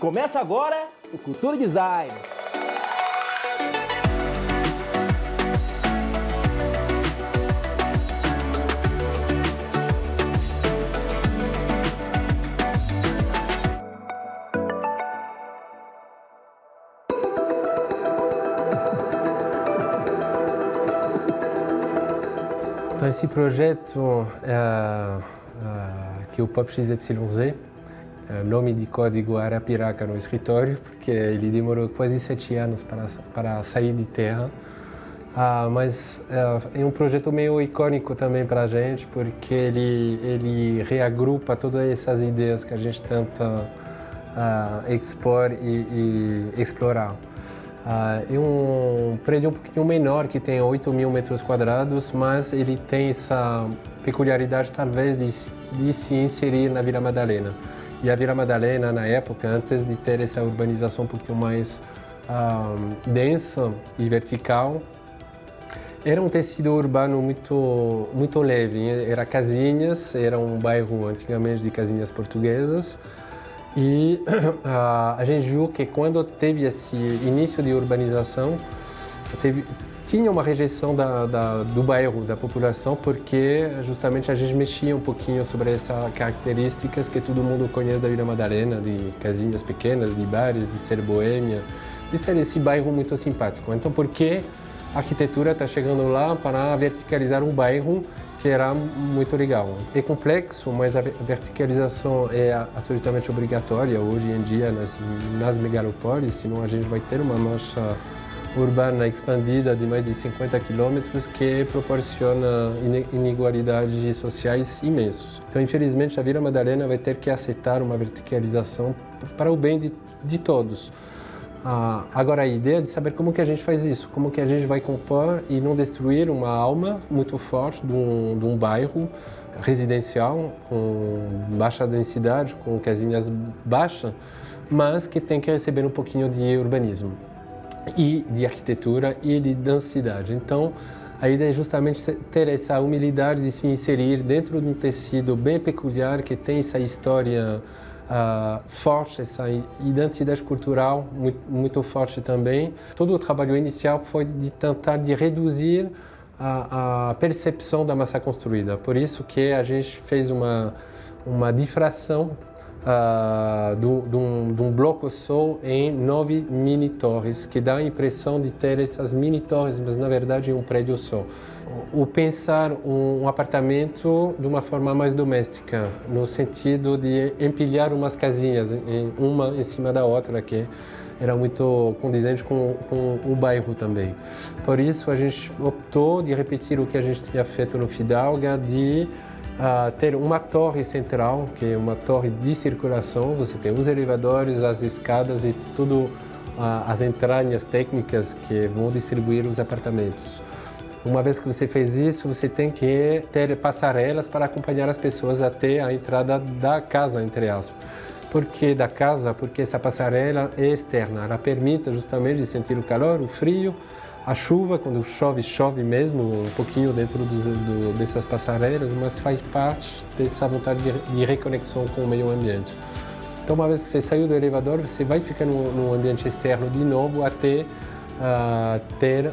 Começa agora o Cultura Design. Então, esse projeto que é o PopXYZ, nome de código Arapiraca no escritório, porque ele demorou quase 7 anos para sair de terra. Mas é um projeto meio icônico também para a gente, porque ele reagrupa todas essas ideias que a gente tenta expor e explorar. É um prédio um pouquinho menor, que tem 8.000 metros quadrados, mas ele tem essa peculiaridade, talvez, de se inserir na Vila Madalena. E a Vila Madalena, na época, antes de ter essa urbanização um pouquinho mais densa e vertical, era um tecido urbano muito leve. Era casinhas, era um bairro antigamente de casinhas portuguesas. E a gente viu que quando teve esse início de urbanização, tinha uma rejeição do bairro, da população, porque justamente a gente mexia um pouquinho sobre essas características que todo mundo conhece da Vila Madalena, de casinhas pequenas, de bares, de ser boêmia, de ser esse bairro muito simpático. Então, por que a arquitetura está chegando lá para verticalizar um bairro que era muito legal? É complexo, mas a verticalização é absolutamente obrigatória hoje em dia nas megalópolis, senão a gente vai ter uma mancha urbana expandida de mais de 50 quilômetros que proporciona inigualdades sociais imensas. Então, infelizmente, a Vila Madalena vai ter que aceitar uma verticalização para o bem de todos. Agora, a ideia de saber como que a gente faz isso, como que a gente vai compor e não destruir uma alma muito forte de um bairro residencial com baixa densidade, com casinhas baixas, mas que tem que receber um pouquinho de urbanismo e de arquitetura e de densidade. Então, a ideia é justamente ter essa humildade de se inserir dentro de um tecido bem peculiar que tem essa história forte, essa identidade cultural muito forte também. Todo o trabalho inicial foi de tentar reduzir a percepção da massa construída. Por isso que a gente fez uma difração de um bloco só em 9 mini-torres, que dá a impressão de ter essas mini-torres, mas na verdade é um prédio só. O pensar um apartamento de uma forma mais doméstica, no sentido de empilhar umas casinhas, uma em cima da outra, que era muito condizente com o bairro também. Por isso a gente optou de repetir o que a gente tinha feito no Fidalga, de ter uma torre central, que é uma torre de circulação. Você tem os elevadores, as escadas e tudo as entranhas técnicas que vão distribuir os apartamentos. Uma vez que você fez isso, você tem que ter passarelas para acompanhar as pessoas até a entrada da casa, entre aspas. Por que da casa? Porque essa passarela é externa, ela permite justamente sentir o calor, o frio, a chuva. Quando chove, chove mesmo um pouquinho dentro dessas passarelas, mas faz parte dessa vontade de reconexão com o meio ambiente. Então, uma vez que você saiu do elevador, você vai ficar no ambiente externo de novo até ter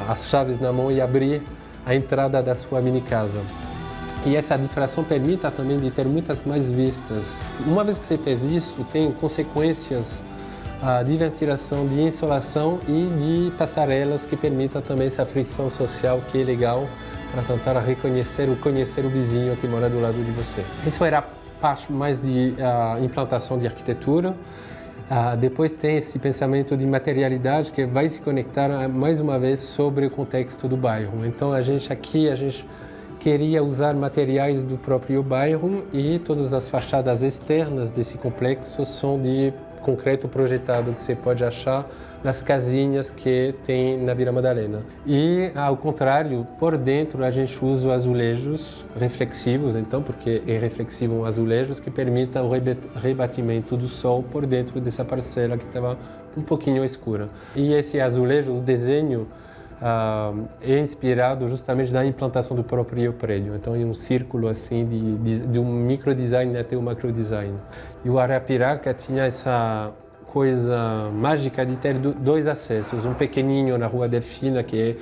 as chaves na mão e abrir a entrada da sua mini casa. E essa difração permite também de ter muitas mais vistas. Uma vez que você fez isso, tem consequências de ventilação, de insolação e de passarelas que permitam também essa frição social que é legal para tentar reconhecer ou conhecer o vizinho que mora do lado de você. Isso era parte mais de implantação de arquitetura. Depois tem esse pensamento de materialidade que vai se conectar mais uma vez sobre o contexto do bairro. Então a gente queria usar materiais do próprio bairro e todas as fachadas externas desse complexo são de concreto projetado que você pode achar nas casinhas que tem na Vila Madalena. E, ao contrário, por dentro a gente usa azulejos reflexivos, então, porque é reflexivo um azulejos que permita o rebatimento do sol por dentro dessa parcela que estava um pouquinho escura. E esse azulejo, o desenho é inspirado justamente da implantação do próprio prédio. Então, é um círculo assim de um microdesign até o macrodesign. E o Arapiraca tinha essa coisa mágica de ter dois acessos. Um pequenininho na Rua Delfina, que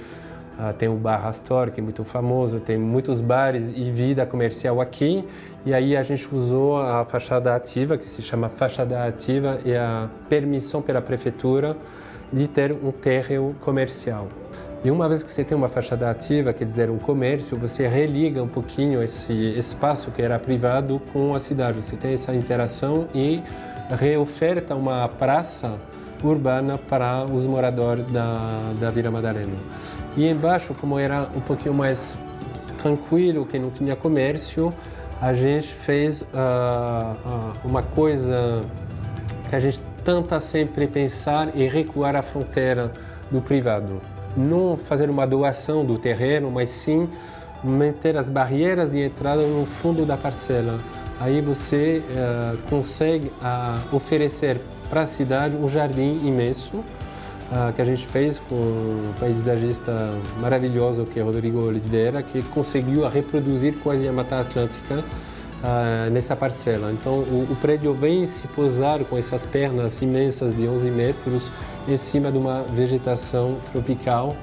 tem o Bar Astor, que é muito famoso, tem muitos bares e vida comercial aqui. E aí a gente usou a fachada ativa, que se chama fachada ativa, e a permissão pela prefeitura de ter um térreo comercial. E uma vez que você tem uma fachada ativa, quer dizer, um comércio, você religa um pouquinho esse espaço que era privado com a cidade. Você tem essa interação e reoferta uma praça urbana para os moradores da Vila Madalena. E embaixo, como era um pouquinho mais tranquilo, que não tinha comércio, a gente fez uma coisa que a gente tenta sempre pensar e recuar a fronteira do privado. Não fazer uma doação do terreno, mas sim manter as barreiras de entrada no fundo da parcela. Aí você consegue oferecer para a cidade um jardim imenso que a gente fez com um paisagista maravilhoso que é Rodrigo Oliveira, que conseguiu reproduzir quase a Mata Atlântica nessa parcela. Então o prédio vem se posar com essas pernas imensas de 11 metros em cima de uma vegetação tropical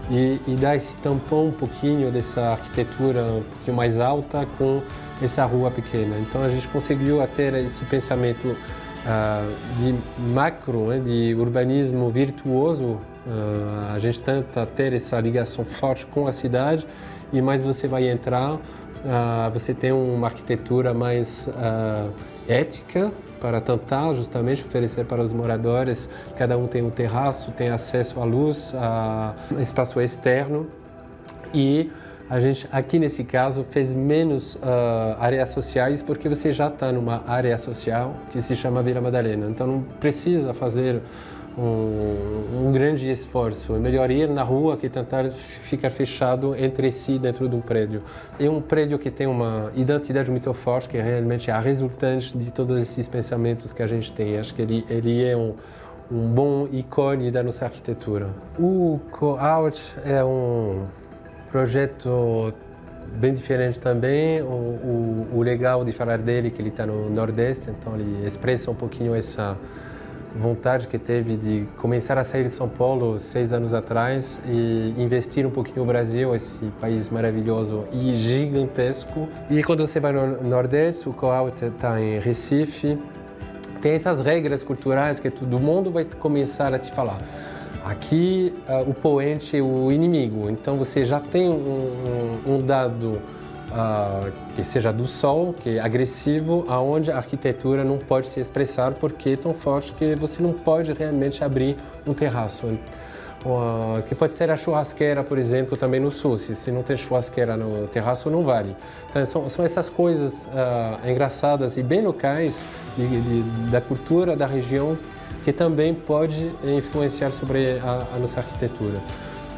e dá esse tampão um pouquinho dessa arquitetura um pouquinho mais alta com essa rua pequena. Então a gente conseguiu ter esse pensamento de macro, de urbanismo virtuoso. A gente tenta ter essa ligação forte com a cidade e mais você vai entrar, você tem uma arquitetura mais ética para tentar justamente oferecer para os moradores. Cada um tem um terraço, tem acesso à luz, a espaço externo e a gente, aqui nesse caso, fez menos áreas sociais porque você já está numa área social que se chama Vila Madalena. Então não precisa fazer um grande esforço. É melhor ir na rua que tentar ficar fechado entre si dentro de um prédio. É um prédio que tem uma identidade muito forte, que realmente é a resultante de todos esses pensamentos que a gente tem. Acho que ele é um bom ícone da nossa arquitetura. O Co-Out é um projeto bem diferente também. O legal de falar dele é que ele está no Nordeste, então ele expressa um pouquinho essa vontade que teve de começar a sair de São Paulo 6 anos atrás e investir um pouquinho no Brasil, esse país maravilhoso e gigantesco. E quando você vai no Nordeste, o Co-Out está em Recife, tem essas regras culturais que todo mundo vai começar a te falar. Aqui o poente é o inimigo, então você já tem um dado que seja do sol, que é agressivo, aonde a arquitetura não pode se expressar porque é tão forte que você não pode realmente abrir um terraço. Que pode ser a churrasqueira, por exemplo, também no sul. Se não tem churrasqueira no terraço, não vale. Então, são essas coisas engraçadas e bem locais da cultura da região que também pode influenciar sobre a nossa arquitetura.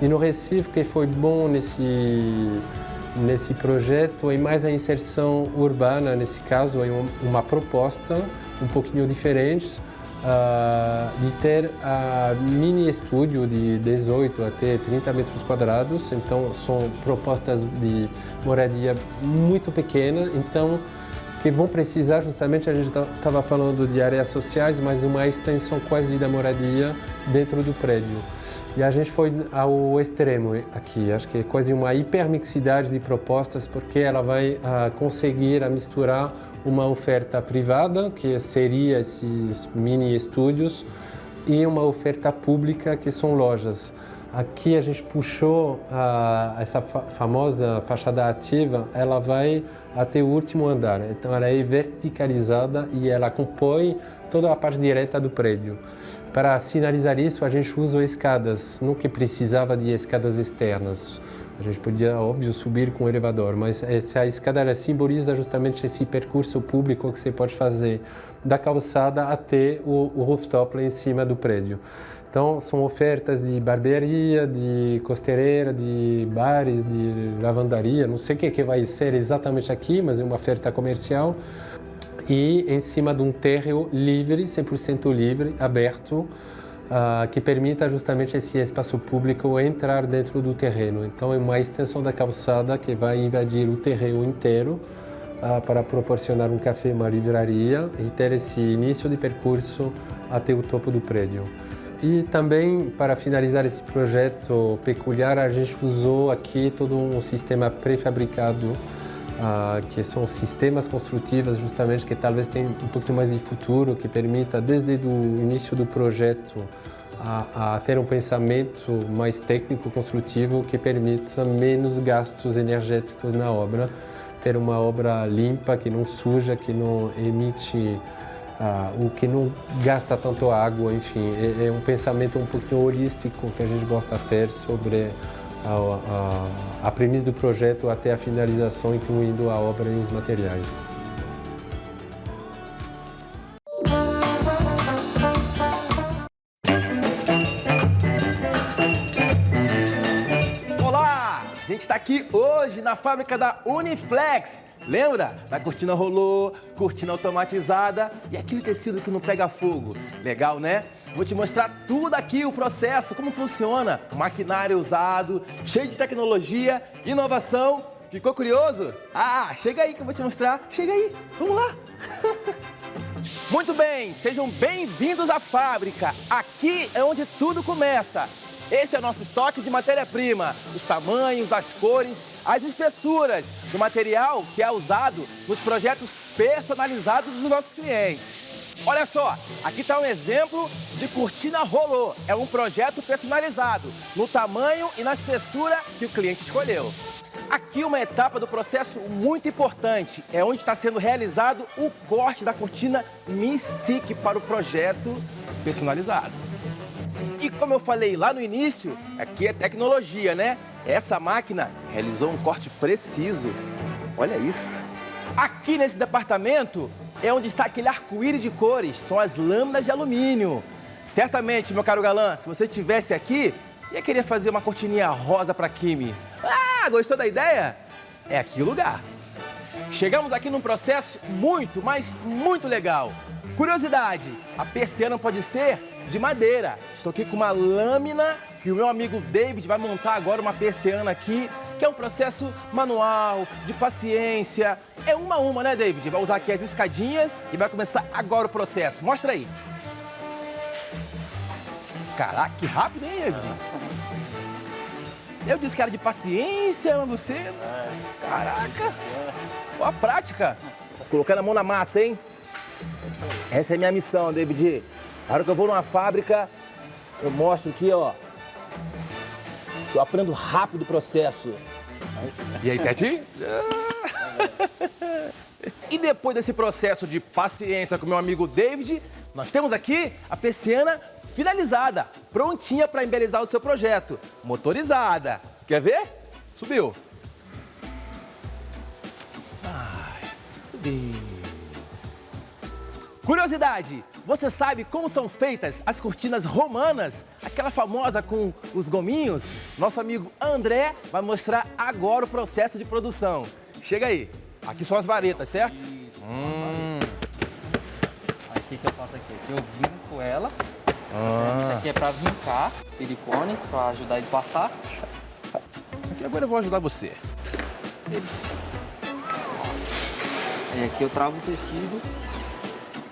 E no Recife, que foi bom nesse projeto, é mais a inserção urbana, nesse caso, é uma proposta um pouquinho diferente de ter mini estúdio de 18 até 30 metros quadrados. Então, são propostas de moradia muito pequena, então que vão precisar justamente, a gente estava falando de áreas sociais, mas uma extensão quase da moradia dentro do prédio. E a gente foi ao extremo aqui, acho que é quase uma hipermixidade de propostas, porque ela vai conseguir misturar uma oferta privada, que seria esses mini estúdios, e uma oferta pública, que são lojas. Aqui a gente puxou essa famosa fachada ativa, ela vai até o último andar, então ela é verticalizada e ela compõe toda a parte direta do prédio. Para sinalizar isso, a gente usa escadas, não que precisava de escadas externas. A gente podia, óbvio, subir com o elevador, mas essa escada ela simboliza justamente esse percurso público que você pode fazer da calçada até o rooftop lá em cima do prédio. Então, são ofertas de barbearia, de costureira, de bares, de lavandaria, não sei o que vai ser exatamente aqui, mas é uma oferta comercial. E em cima de um térreo livre, 100% livre, aberto, que permita justamente esse espaço público entrar dentro do terreno. Então, é uma extensão da calçada que vai invadir o terreno inteiro para proporcionar um café e uma livraria e ter esse início de percurso até o topo do prédio. E também, para finalizar esse projeto peculiar, a gente usou aqui todo um sistema pré-fabricado, que são sistemas construtivos justamente que talvez tenham um pouco mais de futuro, que permita desde o início do projeto a ter um pensamento mais técnico construtivo que permita menos gastos energéticos na obra, ter uma obra limpa, que não suja, que não emite, o que não gasta tanto água, enfim, é um pensamento um pouquinho holístico que a gente gosta de ter sobre a premissa do projeto até a finalização, incluindo a obra e os materiais. Olá! A gente está aqui hoje na fábrica da Uniflex. Lembra da cortina rolô, cortina automatizada e aquele tecido que não pega fogo? Legal, né? Vou te mostrar tudo aqui, o processo, como funciona, o maquinário usado, cheio de tecnologia, inovação. Ficou curioso? Chega aí que eu vou te mostrar. Chega aí, vamos lá. Muito bem, sejam bem-vindos à fábrica. Aqui é onde tudo começa. Esse é o nosso estoque de matéria-prima, os tamanhos, as cores, as espessuras do material que é usado nos projetos personalizados dos nossos clientes. Olha só, aqui está um exemplo de cortina rolô. É um projeto personalizado no tamanho e na espessura que o cliente escolheu. Aqui uma etapa do processo muito importante, é onde está sendo realizado o corte da cortina Mystic para o projeto personalizado. E como eu falei lá no início, aqui é tecnologia, né? Essa máquina realizou um corte preciso. Olha isso. Aqui nesse departamento é onde está aquele arco-íris de cores, são as lâminas de alumínio. Certamente, meu caro galã, se você estivesse aqui, ia querer fazer uma cortininha rosa para Kimi. Gostou da ideia? É aqui o lugar. Chegamos aqui num processo muito, mas muito legal. Curiosidade, a persiana pode ser de madeira. Estou aqui com uma lâmina que o meu amigo David vai montar agora uma persiana aqui, que é um processo manual, de paciência. É uma a uma, né, David? Vai usar aqui as escadinhas e vai começar agora o processo. Mostra aí. Caraca, que rápido, hein, David? Eu disse que era de paciência, mas você... Caraca! Ó a prática. Colocando a mão na massa, hein? Essa é a minha missão, David. Na hora que eu vou numa fábrica, eu mostro aqui, ó. Eu aprendo rápido o processo. E aí, certinho? E depois desse processo de paciência com meu amigo David, nós temos aqui a persiana finalizada, prontinha para embelezar o seu projeto, motorizada. Quer ver? Subiu. Subiu. Curiosidade, você sabe como são feitas as cortinas romanas? Aquela famosa com os gominhos? Nosso amigo André vai mostrar agora o processo de produção. Chega aí. Aqui são as varetas, certo? Isso. Aqui que eu faço aqui. Eu vinco ela. Essa aqui é para vincar silicone, para ajudar ele a passar. Aqui agora eu vou ajudar você. E aqui eu travo o tecido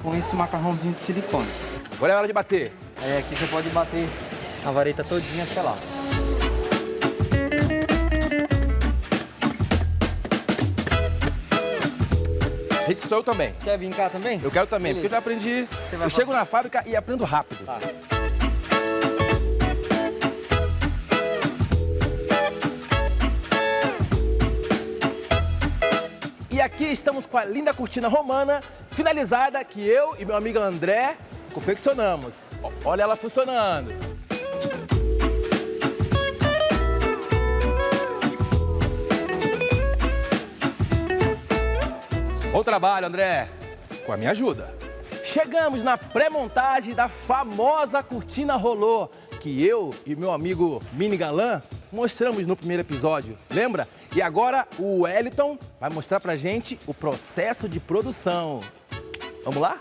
com esse macarrãozinho de silicone. Agora é hora de bater. Aí aqui você pode bater a vareta todinha até lá. Esse sou eu também. Quer vincar também? Eu quero também, Beleza. porque eu já aprendi. Eu chego na fábrica e aprendo rápido. Tá. E aqui estamos com a linda cortina romana finalizada que eu e meu amigo André confeccionamos. Olha ela funcionando. Bom trabalho, André. Com a minha ajuda. Chegamos na pré-montagem da famosa cortina rolô, que eu e meu amigo Mini Galã mostramos no primeiro episódio, lembra? E agora o Wellington vai mostrar pra gente o processo de produção. Vamos lá?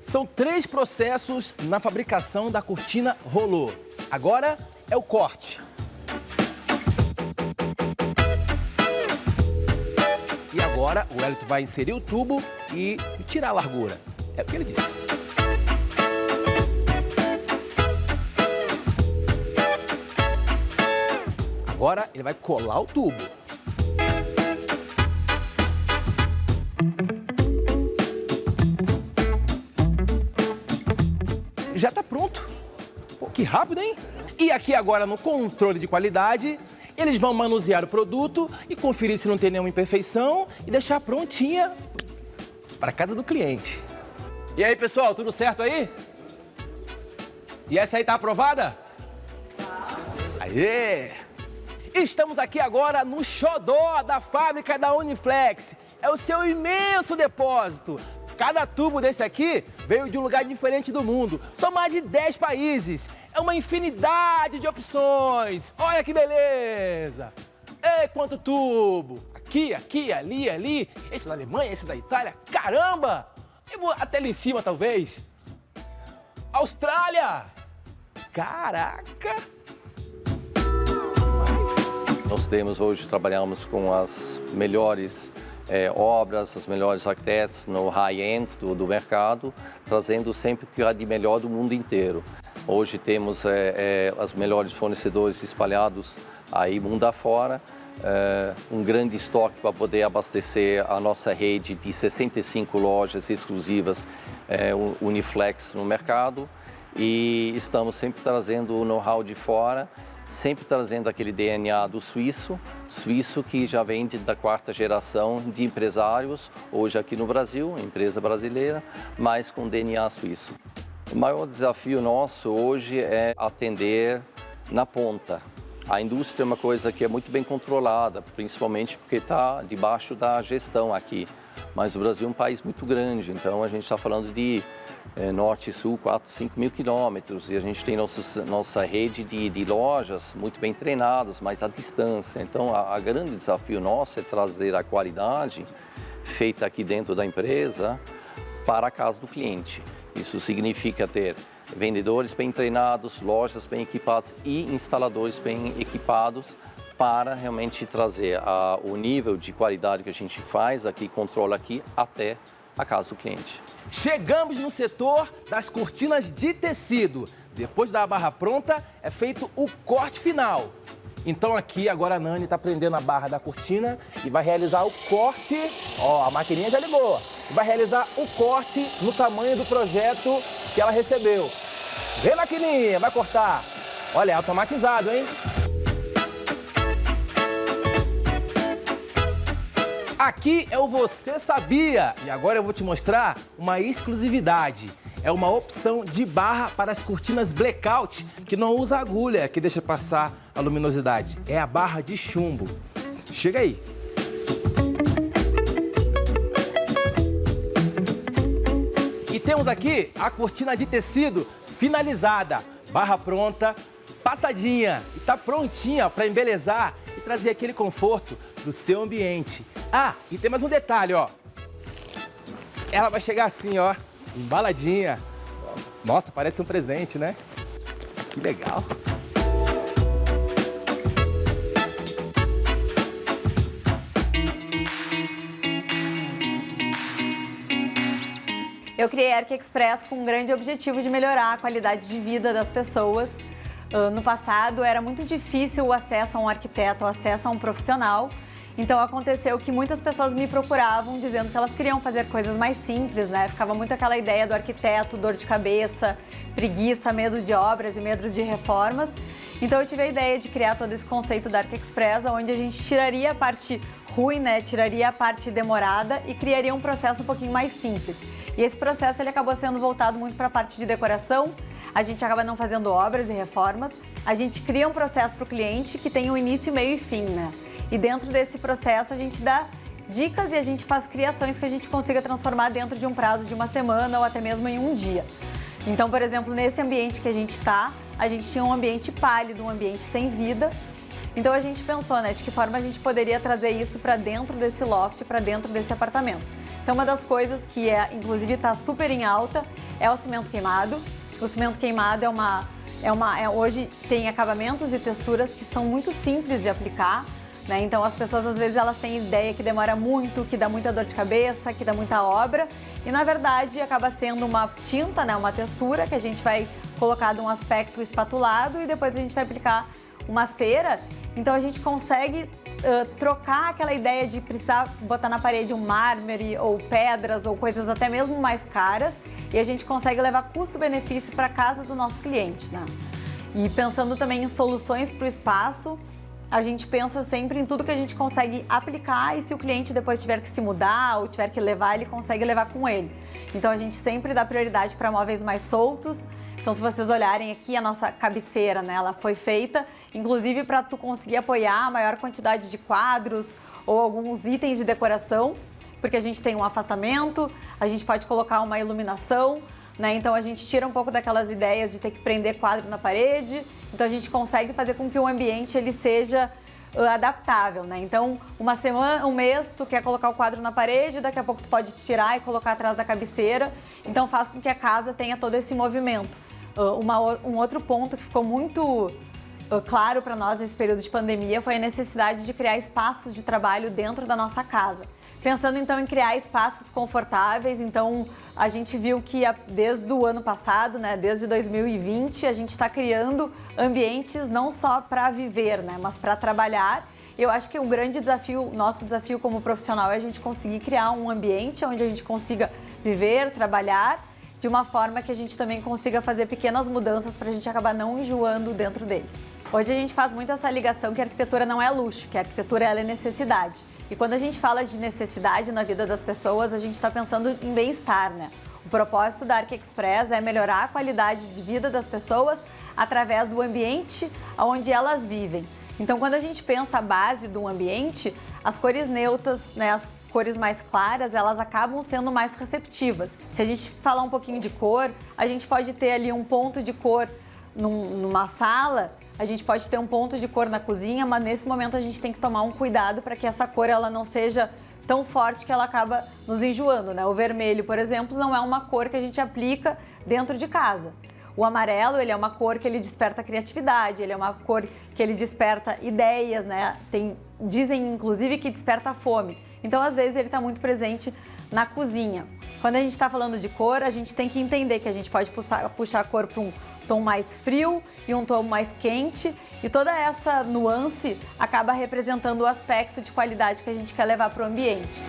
São 3 processos na fabricação da cortina rolô. Agora é o corte. E agora o Wellington vai inserir o tubo e tirar a largura. É o que ele disse. Agora ele vai colar o tubo. Já tá pronto. Pô, que rápido, hein? E aqui agora no controle de qualidade, eles vão manusear o produto e conferir se não tem nenhuma imperfeição e deixar prontinha para casa do cliente. E aí, pessoal, tudo certo aí? E essa aí tá aprovada? Aê! Estamos aqui agora no xodó da fábrica da Uniflex. É o seu imenso depósito. Cada tubo desse aqui veio de um lugar diferente do mundo. São mais de 10 países. É uma infinidade de opções. Olha que beleza! Ei, quanto tubo! Aqui, aqui, ali, ali. Esse da Alemanha, esse da Itália. Caramba! Eu vou até ali em cima, talvez. Austrália! Caraca! Trabalhamos com as melhores obras, os melhores arquitetos no high-end do mercado, trazendo sempre o que há de melhor do mundo inteiro. Hoje temos os melhores fornecedores espalhados aí mundo afora, um grande estoque para poder abastecer a nossa rede de 65 lojas exclusivas Uniflex no mercado, e estamos sempre trazendo o know-how de fora, sempre trazendo aquele DNA do suíço que já vem da 4ª geração de empresários, hoje aqui no Brasil, empresa brasileira, mas com DNA suíço. O maior desafio nosso hoje é atender na ponta. A indústria é uma coisa que é muito bem controlada, principalmente porque está debaixo da gestão aqui. Mas o Brasil é um país muito grande, então a gente está falando de norte e sul, 4, 5 mil quilômetros, e a gente tem nossa rede de lojas muito bem treinadas, mas à distância. Então, a grande desafio nosso é trazer a qualidade feita aqui dentro da empresa para a casa do cliente. Isso significa ter vendedores bem treinados, lojas bem equipadas e instaladores bem equipados para realmente trazer o nível de qualidade que a gente faz aqui, controla aqui, até a casa do cliente. Chegamos no setor das cortinas de tecido. Depois da barra pronta, é feito o corte final. Então aqui agora a Nani está prendendo a barra da cortina e vai realizar o corte. Ó, a maquininha já ligou. E vai realizar o corte no tamanho do projeto que ela recebeu. Vem, maquininha, vai cortar. Olha, é automatizado, hein? Aqui é o Você Sabia? E agora eu vou te mostrar uma exclusividade. É uma opção de barra para as cortinas blackout, que não usa agulha, que deixa passar a luminosidade. É a barra de chumbo. Chega aí. E temos aqui a cortina de tecido finalizada. Barra pronta, passadinha. E tá prontinha para embelezar e trazer aquele conforto pro seu ambiente. Ah, e tem mais um detalhe, ó. Ela vai chegar assim, ó, embaladinha. Nossa, parece um presente, né? Que legal. Eu criei a ArchiExpress com um grande objetivo de melhorar a qualidade de vida das pessoas. No passado era muito difícil o acesso a um arquiteto, o acesso a um profissional. Então aconteceu que muitas pessoas me procuravam dizendo que elas queriam fazer coisas mais simples, né? Ficava muito aquela ideia do arquiteto, dor de cabeça, preguiça, medo de obras e medo de reformas. Então eu tive a ideia de criar todo esse conceito da ArchiExpress, onde a gente tiraria a parte ruim, né? Tiraria a parte demorada e criaria um processo um pouquinho mais simples. E esse processo ele acabou sendo voltado muito para a parte de decoração. A gente acaba não fazendo obras e reformas. A gente cria um processo para o cliente que tem um início, meio e fim, né? E dentro desse processo a gente dá dicas e a gente faz criações que a gente consiga transformar dentro de um prazo de uma semana ou até mesmo em um dia. Então, por exemplo, nesse ambiente que a gente está, a gente tinha um ambiente pálido, um ambiente sem vida. Então a gente pensou, né, de que forma a gente poderia trazer isso para dentro desse loft, para dentro desse apartamento. Então, uma das coisas que inclusive está super em alta é o cimento queimado. O cimento queimado hoje tem acabamentos e texturas que são muito simples de aplicar, né? Então, as pessoas às vezes elas têm ideia que demora muito, que dá muita dor de cabeça, que dá muita obra, e na verdade acaba sendo uma tinta, né? Uma textura que a gente vai colocar de um aspecto espatulado e depois a gente vai aplicar uma cera. Então, a gente consegue trocar aquela ideia de precisar botar na parede um mármore ou pedras ou coisas até mesmo mais caras, e a gente consegue levar custo-benefício para a casa do nosso cliente, né? E pensando também em soluções para o espaço, a gente pensa sempre em tudo que a gente consegue aplicar, e se o cliente depois tiver que se mudar ou tiver que levar, ele consegue levar com ele. Então, a gente sempre dá prioridade para móveis mais soltos. Então, se vocês olharem aqui, a nossa cabeceira, né, ela foi feita, inclusive, para tu conseguir apoiar a maior quantidade de quadros ou alguns itens de decoração, porque a gente tem um afastamento, a gente pode colocar uma iluminação, né? Então, a gente tira um pouco daquelas ideias de ter que prender quadro na parede. Então, a gente consegue fazer com que o ambiente ele seja adaptável, né? Então, uma semana, um mês, tu quer colocar o quadro na parede, daqui a pouco tu pode tirar e colocar atrás da cabeceira. Então, faz com que a casa tenha todo esse movimento. Um outro ponto que ficou muito claro para nós nesse período de pandemia foi a necessidade de criar espaços de trabalho dentro da nossa casa. Pensando então em criar espaços confortáveis, então a gente viu que desde o ano passado, né, desde 2020, a gente está criando ambientes não só para viver, né, mas para trabalhar. Eu acho que o grande desafio, nosso desafio como profissional, é a gente conseguir criar um ambiente onde a gente consiga viver, trabalhar, de uma forma que a gente também consiga fazer pequenas mudanças para a gente acabar não enjoando dentro dele. Hoje a gente faz muito essa ligação que a arquitetura não é luxo, que a arquitetura ela é necessidade. E quando a gente fala de necessidade na vida das pessoas, a gente está pensando em bem-estar, né? O propósito da ArcExpress é melhorar a qualidade de vida das pessoas através do ambiente onde elas vivem. Então, quando a gente pensa a base do ambiente, as cores neutras, né, as cores mais claras, elas acabam sendo mais receptivas. Se a gente falar um pouquinho de cor, a gente pode ter ali um ponto de cor numa sala, a gente pode ter um ponto de cor na cozinha, mas nesse momento a gente tem que tomar um cuidado para que essa cor ela não seja tão forte que ela acaba nos enjoando, né? O vermelho, por exemplo, não é uma cor que a gente aplica dentro de casa. O amarelo, ele é uma cor que ele desperta criatividade, ele é uma cor que ele desperta ideias, né? Dizem, inclusive, que desperta fome. Então, às vezes, ele está muito presente na cozinha. Quando a gente está falando de cor, a gente tem que entender que a gente pode puxar a cor para um tom mais frio e um tom mais quente, e toda essa nuance acaba representando o aspecto de qualidade que a gente quer levar para o ambiente.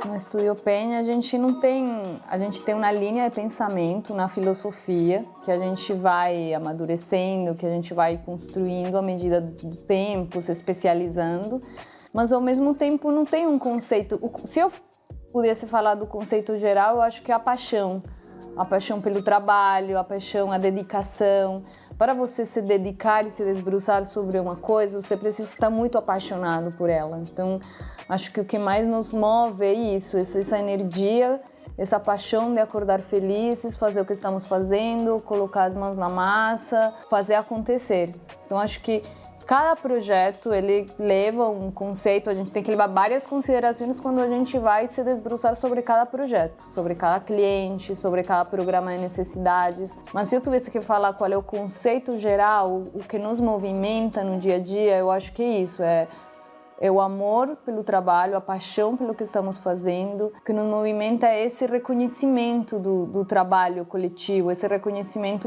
No Estúdio Penha a gente tem uma linha de pensamento, uma filosofia que a gente vai amadurecendo, que a gente vai construindo à medida do tempo, se especializando, mas ao mesmo tempo não tem um conceito. Se eu pudesse falar do conceito geral, eu acho que é a paixão pelo trabalho, a paixão, a dedicação. Para você se dedicar e se debruçar sobre uma coisa, você precisa estar muito apaixonado por ela. Então, acho que o que mais nos move é isso, essa energia, essa paixão de acordar felizes, fazer o que estamos fazendo, colocar as mãos na massa, fazer acontecer. Então, acho que cada projeto, ele leva um conceito, a gente tem que levar várias considerações quando a gente vai se debruçar sobre cada projeto, sobre cada cliente, sobre cada programa de necessidades. Mas se eu tivesse que falar qual é o conceito geral, o que nos movimenta no dia a dia, eu acho que é isso, é o amor pelo trabalho, a paixão pelo que estamos fazendo. O que nos movimenta é esse reconhecimento do trabalho coletivo, esse reconhecimento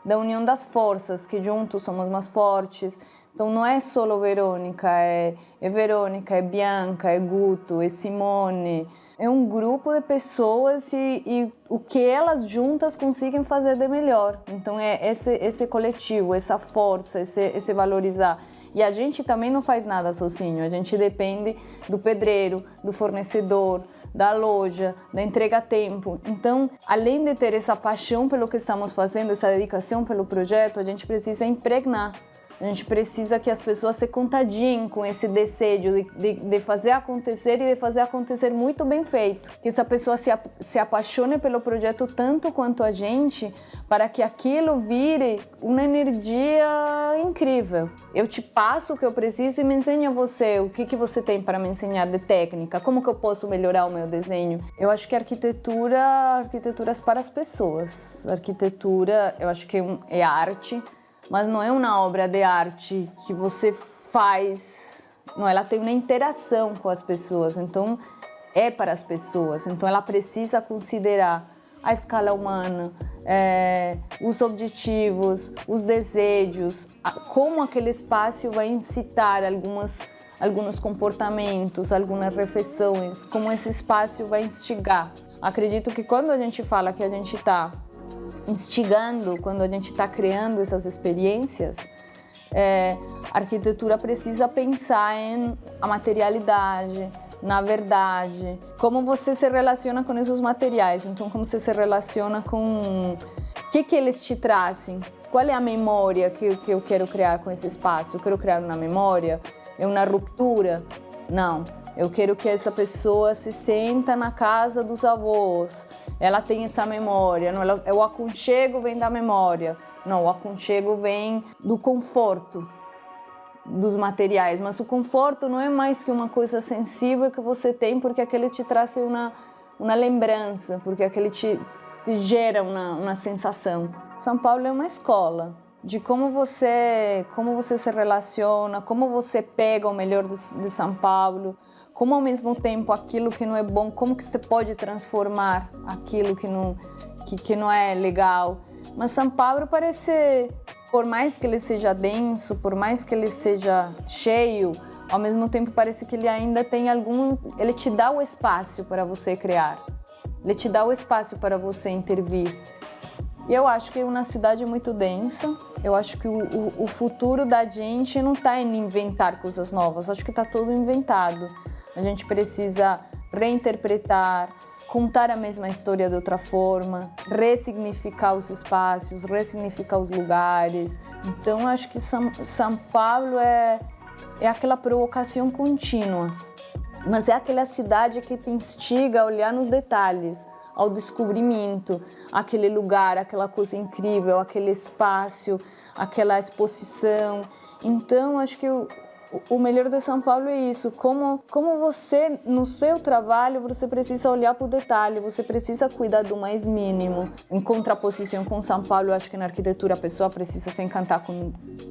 da união das forças, que juntos somos mais fortes. Então não é só Verônica, é Verônica, é Bianca, é Guto, é Simone. É um grupo de pessoas e o que elas juntas conseguem fazer de melhor. Então é esse coletivo, essa força, esse valorizar. E a gente também não faz nada sozinho, a gente depende do pedreiro, do fornecedor, da loja, da entrega a tempo. Então, além de ter essa paixão pelo que estamos fazendo, essa dedicação pelo projeto, a gente precisa impregnar A gente precisa que as pessoas se contagiem com esse desejo de fazer acontecer e de fazer acontecer muito bem feito. Que essa pessoa se apaixone pelo projeto tanto quanto a gente, para que aquilo vire uma energia incrível. Eu te passo o que eu preciso e me ensino a você o que você tem para me ensinar de técnica, como que eu posso melhorar o meu desenho. Eu acho que arquitetura é para as pessoas. Arquitetura, eu acho que é arte, mas não é uma obra de arte que você faz, não, ela tem uma interação com as pessoas, então é para as pessoas, então ela precisa considerar a escala humana, os objetivos, os desejos, como aquele espaço vai incitar alguns comportamentos, algumas reflexões, como esse espaço vai instigar. Acredito que quando a gente fala que a gente está instigando, quando a gente está criando essas experiências, a arquitetura precisa pensar em a materialidade, na verdade, como você se relaciona com esses materiais, então como você se relaciona com o que eles te trazem, qual é a memória que eu quero criar com esse espaço. Eu quero criar uma memória, é uma ruptura? Não, eu quero que essa pessoa se senta na casa dos avós, ela tem essa memória, não, o aconchego vem da memória, não, o aconchego vem do conforto dos materiais, mas o conforto não é mais que uma coisa sensível que você tem porque aquele te traz uma lembrança, porque aquele te gera uma sensação. São Paulo é uma escola de como você se relaciona, como você pega o melhor de São Paulo, como ao mesmo tempo aquilo que não é bom, como que você pode transformar aquilo que não é legal. Mas São Paulo parece, por mais que ele seja denso, por mais que ele seja cheio, ao mesmo tempo parece que ele ainda tem ele te dá o espaço para você criar, ele te dá o espaço para você intervir. E eu acho que é uma cidade muito densa, eu acho que o futuro da gente não está em inventar coisas novas, acho que está tudo inventado. A gente precisa reinterpretar, contar a mesma história de outra forma, ressignificar os espaços, ressignificar os lugares. Então, acho que São Paulo é aquela provocação contínua, mas é aquela cidade que te instiga a olhar nos detalhes, ao descobrimento, aquele lugar, aquela coisa incrível, aquele espaço, aquela exposição. Então, acho que o melhor de São Paulo é isso, como você, no seu trabalho, você precisa olhar para o detalhe, você precisa cuidar do mais mínimo. Em contraposição com São Paulo, eu acho que na arquitetura a pessoa precisa se encantar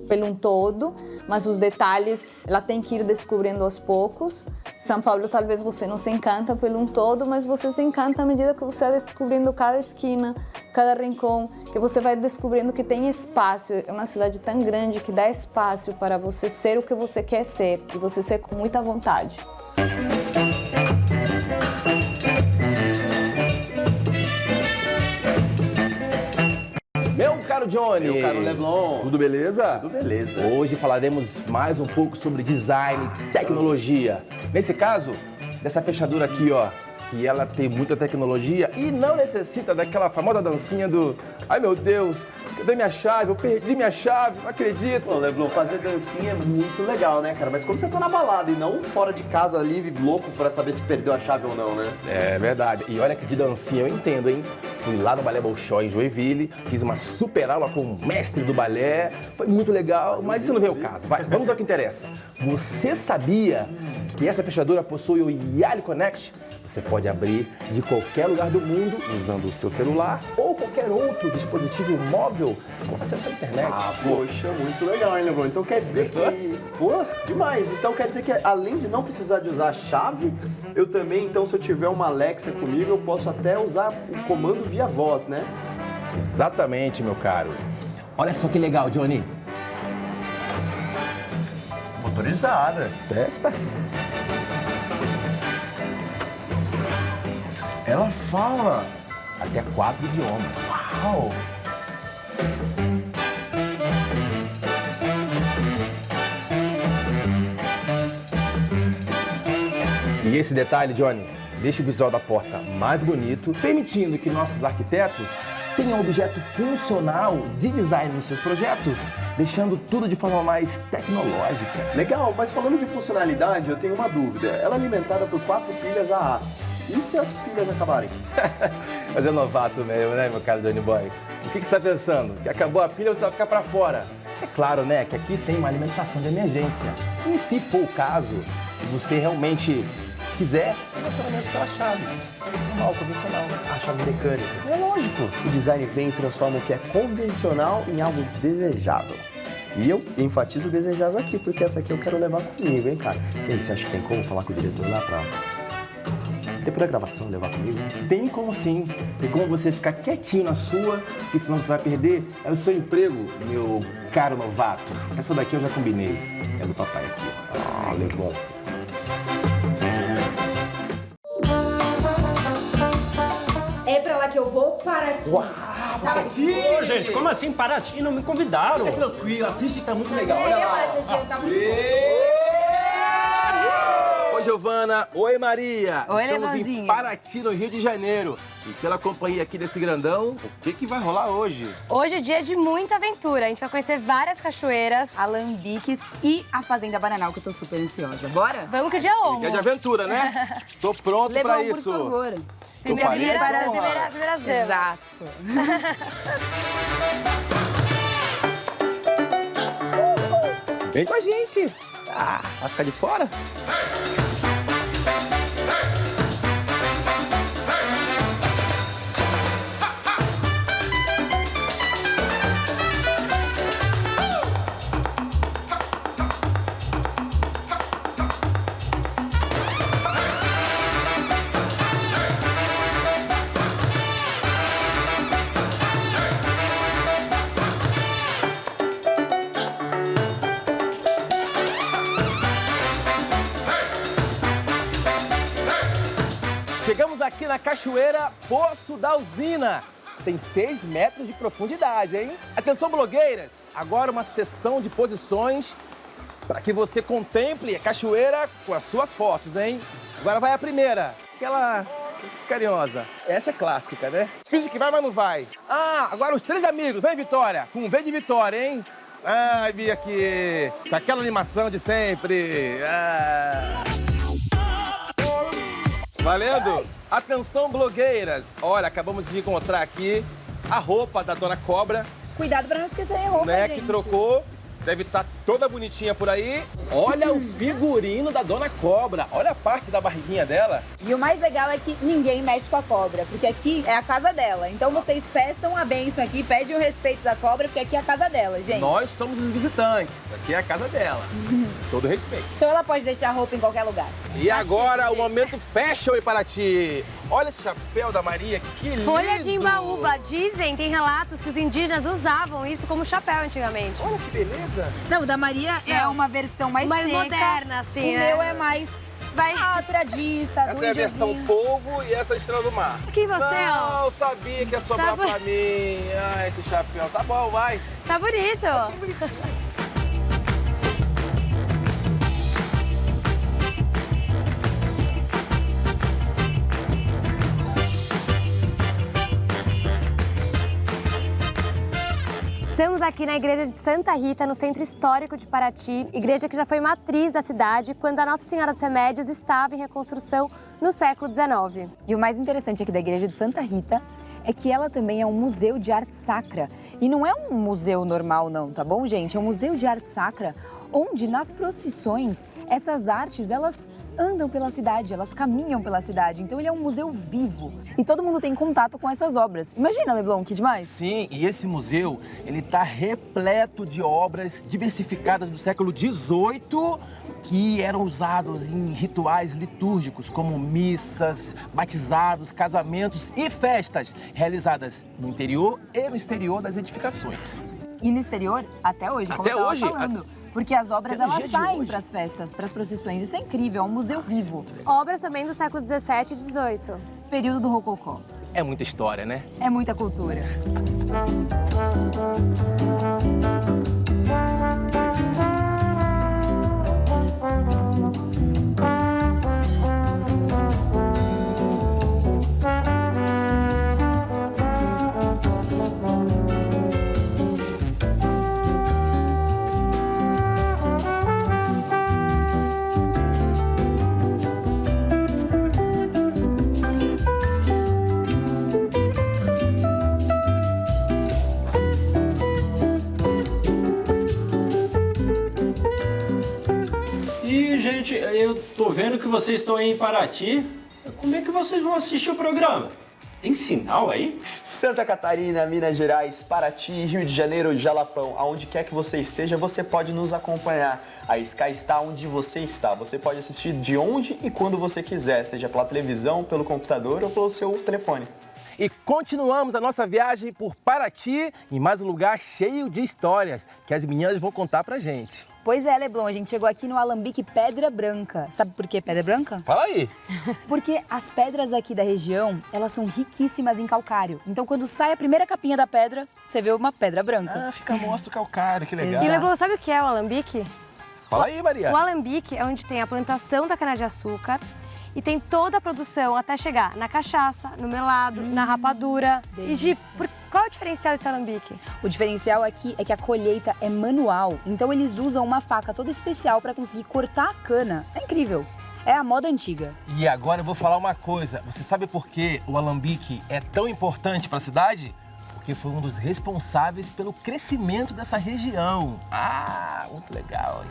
pelo todo, mas os detalhes ela tem que ir descobrindo aos poucos. São Paulo, talvez você não se encanta pelo todo, mas você se encanta à medida que você vai descobrindo cada esquina, cada rincão, que você vai descobrindo que tem espaço. É uma cidade tão grande que dá espaço para você ser o que você quer ser, e você ser com muita vontade. Meu caro Johnny! Meu caro Leblon! Tudo beleza? Tudo beleza. Hoje falaremos mais um pouco sobre design, tecnologia. Nesse caso, dessa fechadura aqui, ó, que ela tem muita tecnologia e não necessita daquela famosa dancinha do ai meu Deus, cadê minha chave? Eu perdi minha chave, não acredito. Pô, Leblon, fazer dancinha é muito legal, né, cara? Mas como você tá na balada e não fora de casa, livre, louco, pra saber se perdeu a chave ou não, né? É verdade. E olha que de dancinha eu entendo, hein? Fui lá no Balé Bolshoi em Joinville, fiz uma super aula com o mestre do balé, foi muito legal, mas isso não vem ao caso. Vai, vamos ao que interessa. Você sabia que essa fechadura possui o Yali Connect? Você pode abrir de qualquer lugar do mundo usando o seu celular ou qualquer outro dispositivo móvel com acesso à internet. Ah, poxa, muito legal, hein, Leblon? Então quer dizer que... Pô, demais. Então quer dizer que além de não precisar de usar a chave, eu também, então, se eu tiver uma Alexa comigo, eu posso até usar o comando via voz, né? Exatamente, meu caro. Olha só que legal, Johnny. Motorizada. Testa. Ela fala Até 4 idiomas. Uau! E esse detalhe, Johnny, deixa o visual da porta mais bonito, permitindo que nossos arquitetos Tenha um objeto funcional de design nos seus projetos, deixando tudo de forma mais tecnológica. Legal, mas falando de funcionalidade, eu tenho uma dúvida. Ela é alimentada por 4 pilhas AA. E se as pilhas acabarem? Mas é novato mesmo, né, meu caro Johnny Boy? O que você está pensando? Que acabou a pilha, você vai ficar para fora? É claro, né, que aqui tem uma alimentação de emergência. E se for o caso, se você realmente quiser, é relacionamento pela chave. Normal, convencional. A chave mecânica. É lógico. O design vem e transforma o que é convencional em algo desejável. E eu enfatizo o desejável aqui, porque essa aqui eu quero levar comigo, hein, cara? E aí, você acha que tem como falar com o diretor lá pra... depois da gravação, levar comigo? Tem como sim. Tem como você ficar quietinho na sua, porque senão você vai perder o seu emprego, meu caro novato. Essa daqui eu já combinei. É do papai aqui, ó. Legal. É pra lá que eu vou, Paraty. Uau, Paraty! Ô, gente, como assim Paraty? Não me convidaram. Fica tranquilo, assiste que tá muito legal. Olha lá. Relaxa, Gil, tá muito bom. Oi, Giovana. Oi, Maria. Oi, Estamos Levanzinho. em Paraty, no Rio de Janeiro. E pela companhia aqui desse grandão, o que vai rolar hoje? Hoje é dia de muita aventura. A gente vai conhecer várias cachoeiras. Alambiques e a Fazenda Bananal, que eu tô super ansiosa. Bora? Vamos que o dia é longo. Que é de aventura, né? Tô pronto pra Levão, isso. por favor. Tô faria Primeiras essa honra. primeiras damas. Exato. Vem com a gente. Ah, vai ficar de fora? Chegamos aqui na cachoeira Poço da Usina. Tem 6 metros de profundidade, hein? Atenção, blogueiras! Agora uma sessão de posições para que você contemple a cachoeira com as suas fotos, hein? Agora vai a primeira, aquela carinhosa. Essa é clássica, né? Finge que vai, mas não vai. Ah, agora os 3 amigos. Vem, Vitória. Com V de Vitória, hein? Ai, vi aqui. Com aquela animação de sempre. Ah. Valendo? Atenção, blogueiras! Olha, acabamos de encontrar aqui a roupa da Dona Cobra, Cuidado pra não esquecer a roupa, né? gente. Que trocou. Deve estar toda bonitinha por aí. Olha o figurino da Dona Cobra. Olha a parte da barriguinha dela. E o mais legal é que ninguém mexe com a cobra, porque aqui é a casa dela. Então vocês peçam a bênção aqui, pedem o respeito da cobra, porque aqui é a casa dela, gente. Nós somos os visitantes. Aqui é a casa dela. Todo respeito. Então ela pode deixar a roupa em qualquer lugar. E agora o momento fashion em Paraty. Olha esse chapéu da Maria, que lindo! Folha de imbaúba. Dizem, tem relatos que os indígenas usavam isso como chapéu antigamente. Olha que beleza! Não, o da Maria é uma versão mais Mais seca. moderna, assim, O né? meu é mais... Vai. tradiça, Essa é a versão polvo e essa é a estrela do mar. Aqui você, ó. Não, sabia que ia sobrar Tá pra mim. Ai, esse chapéu. Tá bom, vai. Tá bonito. Achei bonitinho. Estamos aqui na igreja de Santa Rita, no centro histórico de Paraty, igreja que já foi matriz da cidade quando a Nossa Senhora dos Remédios estava em reconstrução no século XIX. E o mais interessante aqui da igreja de Santa Rita é que ela também é um museu de arte sacra. E não é um museu normal não, tá bom, gente? É um museu de arte sacra onde nas procissões essas artes, elas andam pela cidade, elas caminham pela cidade. Então ele é um museu vivo e todo mundo tem contato com essas obras. Imagina, Leblon, que demais? Sim, e esse museu, ele tá repleto de obras diversificadas do século XVIII que eram usados em rituais litúrgicos, como missas, batizados, casamentos e festas realizadas no interior e no exterior das edificações. E no exterior, até hoje, como Até eu tava hoje? falando. Porque as obras, Até no elas dia de saem hoje. para as festas, para as procissões. Isso é incrível, é um museu vivo. Obras também do século XVII e XVIII. Período do Rococó. É muita história, né? É muita cultura. tô vendo que vocês estão aí em Paraty. Como é que vocês vão assistir o programa? Tem sinal aí? Santa Catarina, Minas Gerais, Paraty, Rio de Janeiro, Jalapão, aonde quer que você esteja, você pode nos acompanhar. A Sky está onde você está. Você pode assistir de onde e quando você quiser, seja pela televisão, pelo computador ou pelo seu telefone. E continuamos a nossa viagem por Paraty, em mais um lugar cheio de histórias que as meninas vão contar pra gente. Pois é, Leblon, a gente chegou aqui no Alambique Pedra Branca. Sabe por que Pedra Branca? Fala aí! Porque as pedras aqui da região, elas são riquíssimas em calcário. Então, quando sai a primeira capinha da pedra, você vê uma pedra branca. Ah, fica mostra o calcário, que legal. E Leblon, sabe o que é o alambique? Fala aí, Maria. O alambique é onde tem a plantação da cana-de-açúcar e tem toda a produção até chegar na cachaça, no melado, na rapadura. delícia. E Gi, qual é o diferencial desse alambique? O diferencial aqui é que a colheita é manual. Então, eles usam uma faca toda especial para conseguir cortar a cana. É incrível. É a moda antiga. E agora eu vou falar uma coisa. Você sabe por que o alambique é tão importante para a cidade? Porque foi um dos responsáveis pelo crescimento dessa região. Ah, muito legal.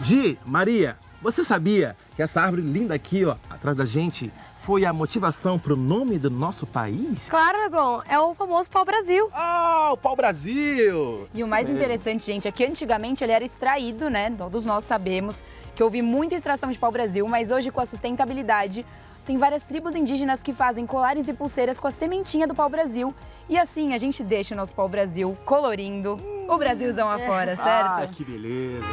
Gi, Maria, você sabia que essa árvore linda aqui, ó, atrás da gente, foi a motivação para o nome do nosso país? Claro, Leblon, é o famoso pau-brasil. Ah, o pau-brasil! E o mais interessante, gente, é que antigamente ele era extraído, né? Todos nós sabemos que houve muita extração de pau-brasil, mas hoje com a sustentabilidade, tem várias tribos indígenas que fazem colares e pulseiras com a sementinha do pau-brasil. E assim a gente deixa o nosso pau-brasil colorindo o Brasilzão afora, certo? Ah, que beleza!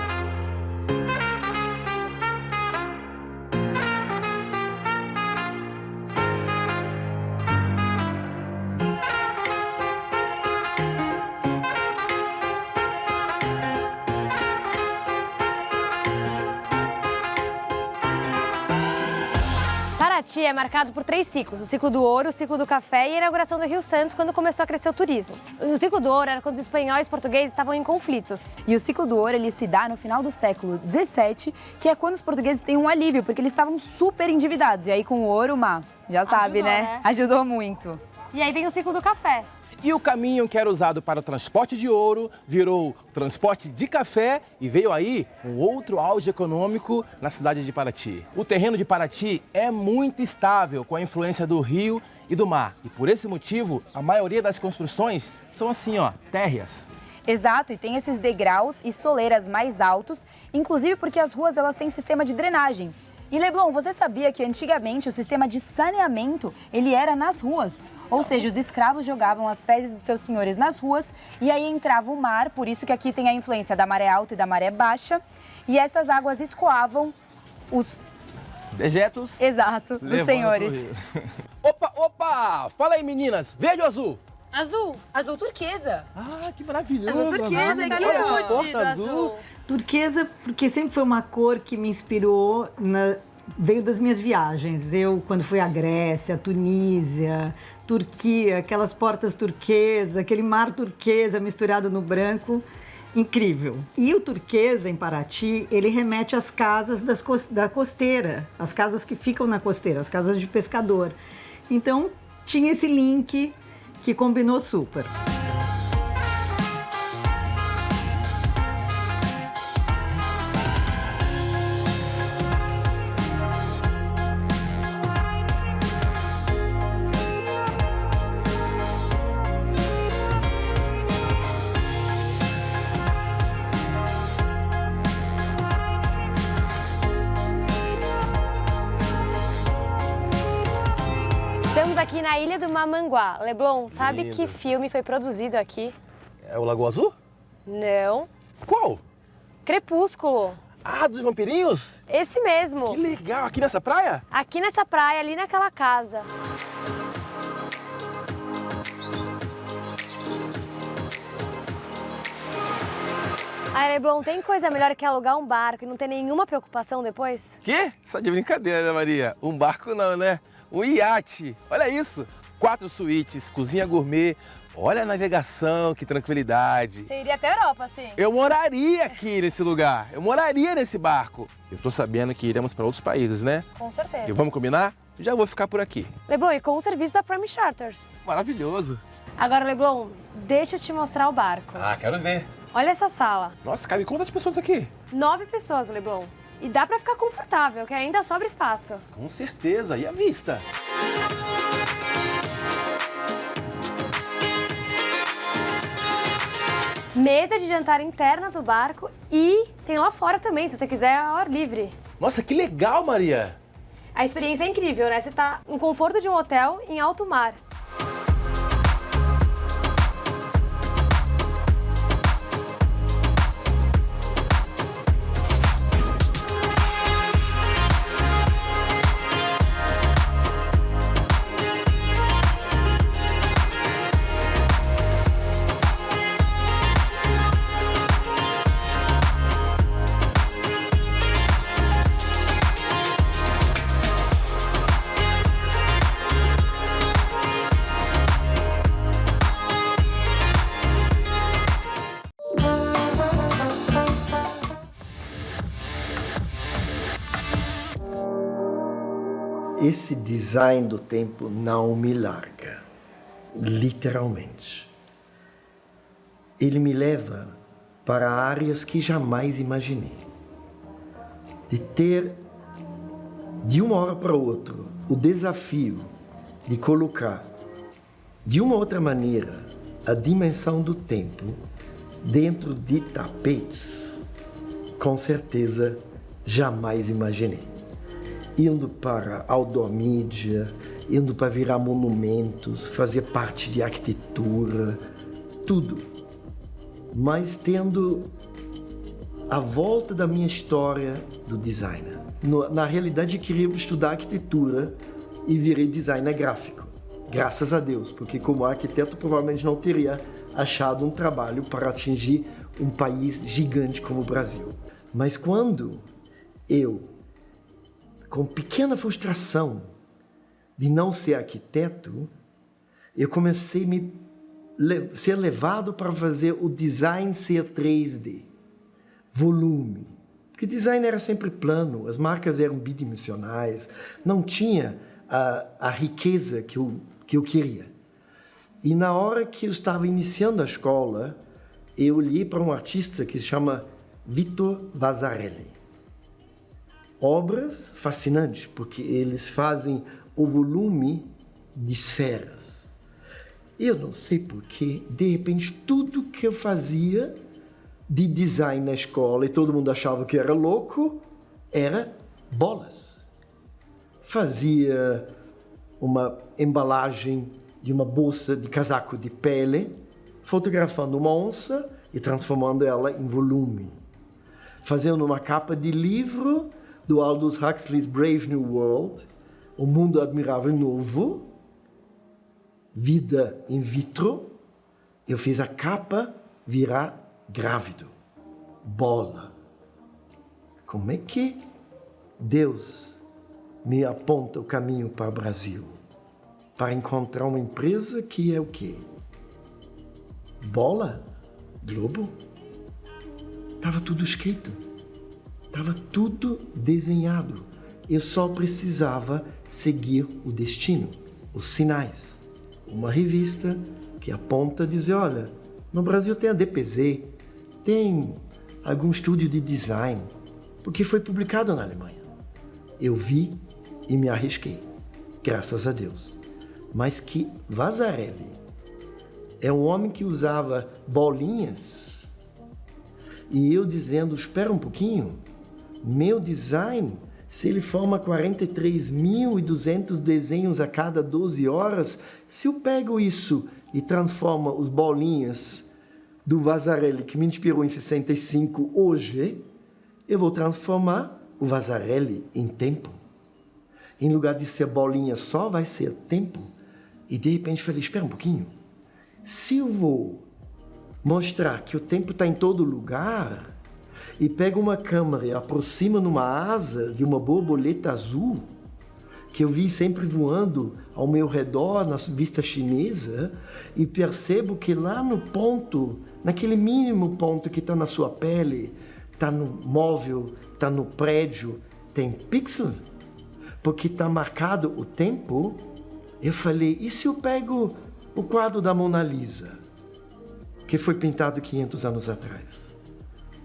Paraty é marcado por 3 ciclos, o ciclo do ouro, o ciclo do café e a inauguração do Rio Santos, quando começou a crescer o turismo. O ciclo do ouro era quando os espanhóis e portugueses estavam em conflitos. E o ciclo do ouro ele se dá no final do século XVII, que é quando os portugueses têm um alívio, porque eles estavam super endividados. E aí com o ouro, já sabe, Ajudou, né? né? Ajudou muito. E aí vem o ciclo do café. E o caminho que era usado para o transporte de ouro virou transporte de café e veio aí um outro auge econômico na cidade de Paraty. O terreno de Paraty é muito estável com a influência do rio e do mar. E por esse motivo, a maioria das construções são assim, ó, térreas. Exato, e tem esses degraus e soleiras mais altos, inclusive porque as ruas elas têm sistema de drenagem. E Leblon, você sabia que antigamente o sistema de saneamento ele era nas ruas? Ou seja, os escravos jogavam as fezes dos seus senhores nas ruas e aí entrava o mar, por isso que aqui tem a influência da maré alta e da maré baixa. E essas águas escoavam os dejetos. Exato, dos senhores. Opa, opa! Fala aí, meninas, verde ou azul? Azul, azul turquesa. Ah, que maravilhoso! Azul turquesa, azul. aqui, Olha ó. essa porta azul. Turquesa, porque sempre foi uma cor que me inspirou, veio das minhas viagens. Eu, quando fui à Grécia, Tunísia, Turquia, aquelas portas turquesa, aquele mar turquesa misturado no branco, incrível. E o turquesa, em Paraty, ele remete às casas da costeira, as casas que ficam na costeira, as casas de pescador. Então, tinha esse link que combinou super. Estamos aqui na Ilha do Mamanguá. Leblon, sabe Lindo. que filme foi produzido aqui? É o Lagoa Azul? Não. Qual? Crepúsculo. Ah, dos vampirinhos? Esse mesmo. Que legal, aqui nessa praia? Aqui nessa praia, ali naquela casa. Ai, Leblon, tem coisa melhor que alugar um barco e não ter nenhuma preocupação depois? Quê? Só de brincadeira, né, Maria? Um barco não, né? Um iate. Olha isso. 4 suítes, cozinha gourmet. Olha a navegação, que tranquilidade. Você iria até a Europa, sim? Eu moraria aqui nesse lugar, eu moraria nesse barco. Eu tô sabendo que iremos para outros países, né? Com certeza. E vamos combinar? Já vou ficar por aqui. Leblon, e com o serviço da Prime Charters. Maravilhoso. Agora, Leblon, deixa eu te mostrar o barco. Ah, quero ver. Olha essa sala. Nossa, cabe quantas pessoas aqui? 9 pessoas, Leblon. E dá pra ficar confortável, que ainda sobra espaço. Com certeza. E a vista? Mesa de jantar interna do barco e tem lá fora também, se você quiser, ao ar livre. Nossa, que legal, Maria. A experiência é incrível, né? Você tá no conforto de um hotel em alto mar. Esse design do tempo não me larga, literalmente. Ele me leva para áreas que jamais imaginei. De ter, de uma hora para outra, o desafio de colocar, de uma outra maneira, a dimensão do tempo dentro de tapetes, com certeza jamais imaginei. Indo para outdoor mídia, indo para virar monumentos, fazer parte de arquitetura, tudo. Mas tendo a volta da minha história do designer. Na realidade, eu queria estudar arquitetura e virei designer gráfico. Graças a Deus, porque como arquiteto provavelmente não teria achado um trabalho para atingir um país gigante como o Brasil. Mas quando eu, com pequena frustração de não ser arquiteto, eu comecei a ser levado para fazer o design ser 3D, volume. Porque design era sempre plano, as marcas eram bidimensionais, não tinha a riqueza que eu queria. E na hora que eu estava iniciando a escola, eu olhei para um artista que se chama Vitor Vasarely. Obras fascinantes, porque eles fazem o volume de esferas. Eu não sei porquê, de repente, tudo que eu fazia de design na escola, e todo mundo achava que era louco, era bolas. Fazia uma embalagem de uma bolsa de casaco de pele, fotografando uma onça e transformando ela em volume. Fazendo uma capa de livro do Aldous Huxley's Brave New World, O Mundo Admirável Novo, Vida in Vitro. Eu fiz a capa virar grávido. Bola. Como é que Deus me aponta o caminho para o Brasil? Para encontrar uma empresa que é o quê? Bola? Globo? Estava tudo escrito. Estava tudo desenhado. Eu só precisava seguir o destino, os sinais. Uma revista que aponta a dizer, olha, no Brasil tem a DPZ, tem algum estúdio de design, porque foi publicado na Alemanha. Eu vi e me arrisquei, graças a Deus. Mas que Vasarely é um homem que usava bolinhas e eu dizendo, espera um pouquinho, meu design, se ele forma 43.200 desenhos a cada 12 horas, se eu pego isso e transformo os bolinhas do Vasarely, que me inspirou em 65, hoje, eu vou transformar o Vasarely em tempo. Em lugar de ser bolinha só, vai ser tempo. E de repente eu falei, espera um pouquinho. Se eu vou mostrar que o tempo está em todo lugar, e pego uma câmera e aproxima numa asa de uma borboleta azul, que eu vi sempre voando ao meu redor, na vista chinesa, e percebo que lá no ponto, naquele mínimo ponto que está na sua pele, está no móvel, está no prédio, tem pixel, porque está marcado o tempo. Eu falei, e se eu pego o quadro da Mona Lisa, que foi pintado 500 anos atrás,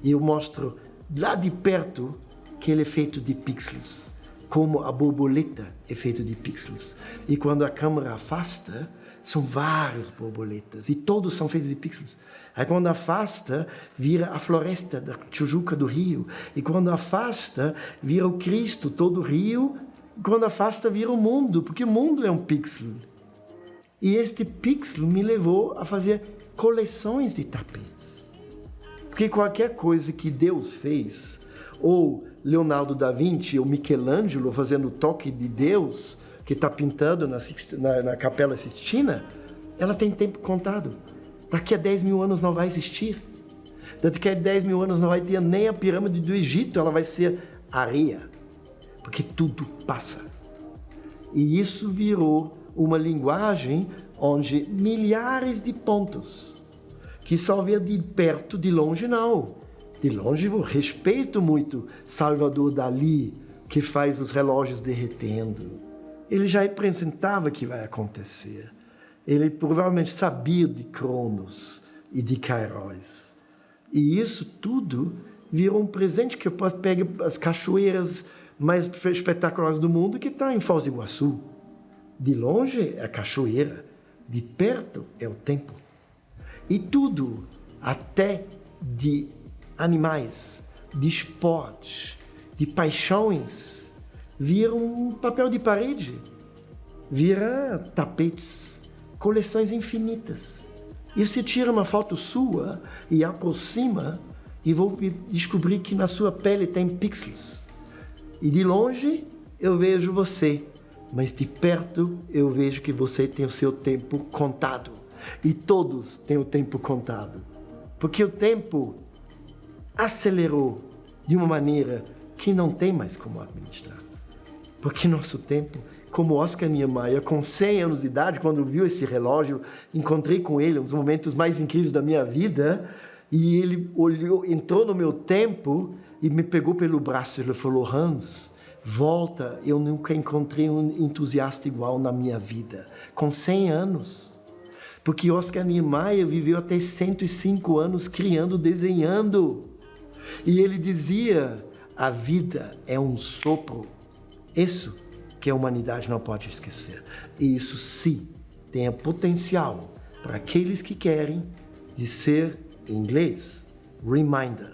e eu mostro lá de perto que ele é feito de pixels, como a borboleta é feita de pixels. E quando a câmera afasta, são várias borboletas, e todos são feitos de pixels. Aí quando afasta, vira a floresta da Tijuca do Rio. E quando afasta, vira o Cristo, todo o Rio. E quando afasta, vira o mundo, porque o mundo é um pixel. E este pixel me levou a fazer coleções de tapetes. Porque qualquer coisa que Deus fez, ou Leonardo da Vinci, ou Michelangelo fazendo o toque de Deus, que está pintando na Capela Sistina, ela tem tempo contado. Daqui a 10 mil anos não vai existir. Daqui a 10 mil anos não vai ter nem a pirâmide do Egito, ela vai ser areia. Porque tudo passa. E isso virou uma linguagem onde milhares de pontos, que só vê de perto, de longe não. De longe eu respeito muito Salvador Dalí, que faz os relógios derretendo. Ele já representava que vai acontecer. Ele provavelmente sabia de Cronos e de Kairos. E isso tudo virou um presente que eu posso pegar as cachoeiras mais espetaculares do mundo, que está em Foz do Iguaçu. De longe é a cachoeira, de perto é o tempo. E tudo, até de animais, de esportes, de paixões, vira um papel de parede, vira tapetes, coleções infinitas. E você tira uma foto sua e aproxima e vou descobrir que na sua pele tem pixels. E de longe eu vejo você, mas de perto eu vejo que você tem o seu tempo contado. E todos têm o tempo contado. Porque o tempo acelerou de uma maneira que não tem mais como administrar. Porque nosso tempo, como Oscar Niemeyer, com 100 anos de idade, quando viu esse relógio, encontrei com ele um dos momentos mais incríveis da minha vida, e ele olhou, entrou no meu tempo e me pegou pelo braço. Ele falou, Hans, volta, eu nunca encontrei um entusiasta igual na minha vida. Com 100 anos. Porque Oscar Niemeyer viveu até 105 anos criando, desenhando. E ele dizia, a vida é um sopro. Isso que a humanidade não pode esquecer. E isso sim tem potencial para aqueles que querem de ser, em inglês, reminder.